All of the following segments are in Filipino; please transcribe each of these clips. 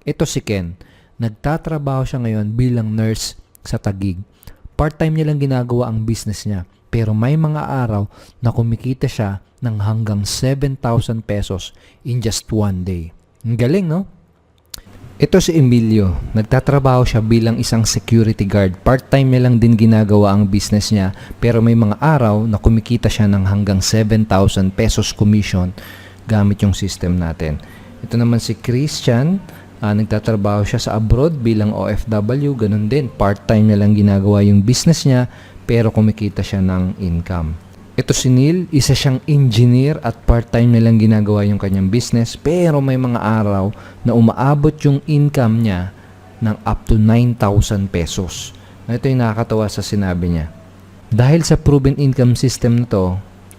Ito si Ken. Nagtatrabaho siya ngayon bilang nurse sa Taguig. Part-time niya lang ginagawa ang business niya. Pero may mga araw na kumikita siya ng hanggang 7,000 pesos in just one day. Ang galing, no? Ito si Emilio. Nagtatrabaho siya bilang isang security guard. Part-time niya lang din ginagawa ang business niya. Pero may mga araw na kumikita siya ng hanggang 7,000 pesos commission gamit yung system natin. Ito naman si Christian. Nagtatrabaho siya sa abroad bilang OFW. Ganun din. Part-time niya lang ginagawa yung business niya pero kumikita siya ng income. Ito si Neil. Isa siyang engineer at part-time niya lang ginagawa yung kanyang business pero may mga araw na umaabot yung income niya ng up to 9,000 pesos. Ito yung nakakatawa sa sinabi niya. Dahil sa proven income system na to,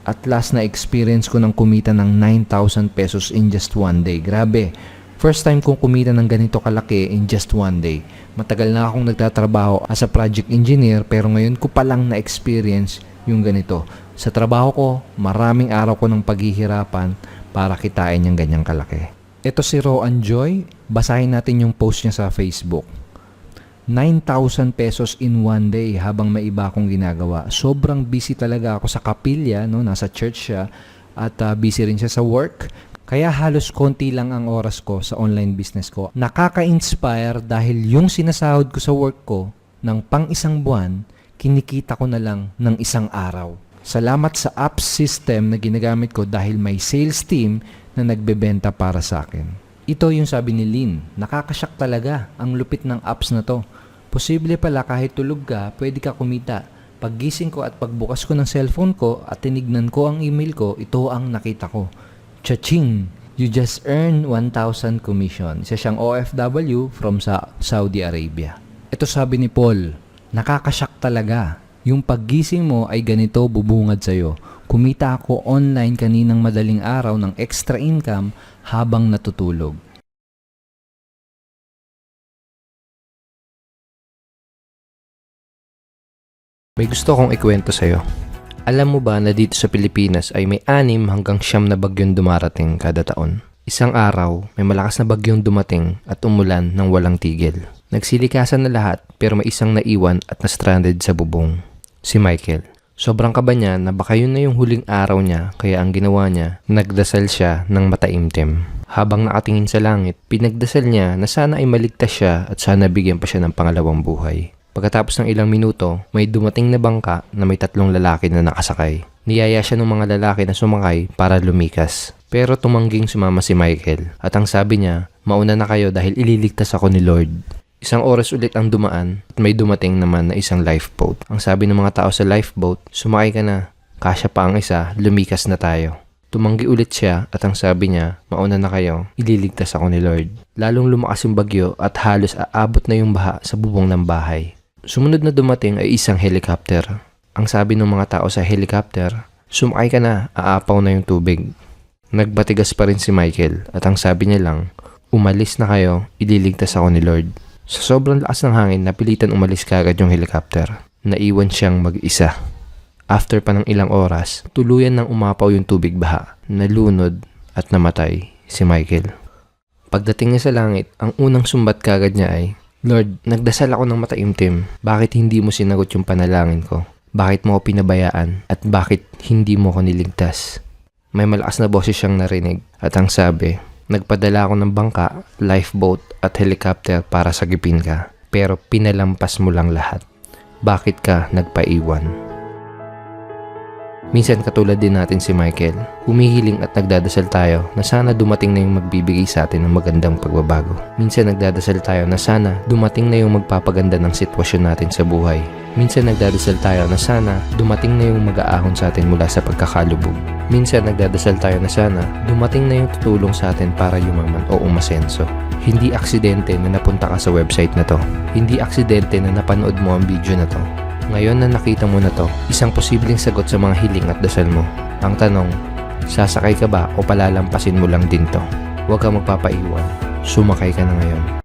at last na experience ko ng kumita ng 9,000 pesos in just one day. Grabe. First time kong kumita ng ganito kalaki in just one day. Matagal na akong nagtatrabaho as a project engineer pero ngayon ko pa lang na-experience yung ganito. Sa trabaho ko, maraming araw ko ng paghihirapan para kitain yung ganyang kalaki. Ito si Roan Joy. Basahin natin yung post niya sa Facebook. 9,000 pesos in one day habang may iba akong ginagawa. Sobrang busy talaga ako sa kapilya, no? Nasa church siya at busy rin siya sa work. Kaya halos konti lang ang oras ko sa online business ko. Nakaka-inspire dahil yung sinasahod ko sa work ko ng pang-isang buwan, kinikita ko na lang ng isang araw. Salamat sa app system na ginagamit ko dahil may sales team na nagbebenta para sa akin. Ito yung sabi ni Lynn, nakakasyak talaga ang lupit ng apps na to. Posible pala kahit tulog ka, pwede ka kumita. Paggising ko at pagbukas ko ng cellphone ko at tinignan ko ang email ko, ito ang nakita ko. Cha-ching! You just earned 1,000 commission. Isa siyang OFW from Saudi Arabia. Ito sabi ni Paul, nakakasyak talaga. Yung paggising mo ay ganito bubungad sa'yo. Kumita ako online kaninang madaling araw ng extra income habang natutulog. May gusto kong ikwento sa'yo. Alam mo ba na dito sa Pilipinas ay may 6 hanggang 9 na bagyong dumarating kada taon? Isang araw, may malakas na bagyong dumating at umulan ng walang tigil. Nagsilikasan na lahat pero may isang naiwan at na-stranded sa bubong. Si Michael. Sobrang kaba niya na baka yun na yung huling araw niya kaya ang ginawa niya, nagdasal siya ng mataimtim. Habang nakatingin sa langit, pinagdasal niya na sana ay maligtas siya at sana bigyan pa siya ng pangalawang buhay. Pagkatapos ng ilang minuto, may dumating na bangka na may 3 lalaki na nakasakay. Niyaya siya ng mga lalaki na sumakay para lumikas. Pero tumangging sumama si Michael at ang sabi niya, mauna na kayo dahil ililigtas ako ni Lord. Isang oras ulit ang dumaan at may dumating naman na isang lifeboat. Ang sabi ng mga tao sa lifeboat, sumakay ka na, kasya pa ang isa, lumikas na tayo. Tumanggi ulit siya at ang sabi niya, mauna na kayo, ililigtas ako ni Lord. Lalong lumakas yung bagyo at halos aabot na yung baha sa bubong ng bahay. Sumunod na dumating ay isang helicopter. Ang sabi ng mga tao sa helicopter, sumakay ka na, aapaw na yung tubig. Nagbatigas pa rin si Michael at ang sabi niya lang, umalis na kayo, ililigtas ako ni Lord. Sa sobrang lakas ng hangin, napilitan umalis kaagad yung helicopter. Naiwan siyang mag-isa. After pa ng ilang oras, tuluyan nang umapaw yung tubig baha. Nalunod at namatay si Michael. Pagdating niya sa langit, ang unang sumbat kaagad niya ay, Lord, nagdasal ako ng mataimtim. Bakit hindi mo sinagot yung panalangin ko? Bakit mo ako pinabayaan? At bakit hindi mo ako niligtas? May malakas na boses siyang narinig at ang sabi, nagpadala ako ng bangka, lifeboat at helicopter para sagipin ka. Pero pinalampas mo lang lahat. Bakit ka nagpaiwan? Minsan katulad din natin si Michael, humihiling at nagdadasal tayo na sana dumating na yung magbibigay sa atin ng magandang pagbabago. Minsan nagdadasal tayo na sana dumating na yung magpapaganda ng sitwasyon natin sa buhay. Minsan nagdadasal tayo na sana dumating na yung mag-aahon sa atin mula sa pagkakalubog. Minsan nagdadasal tayo na sana dumating na yung tutulong sa atin para yumaman o umasenso. Hindi aksidente na napunta ka sa website na to. Hindi aksidente na napanood mo ang video na to. Ngayon na nakita mo na to, isang posibleng sagot sa mga hiling at dasal mo. Ang tanong, sasakay ka ba o palalampasin mo lang din to? Huwag kang magpapaiwan. Sumakay ka na ngayon.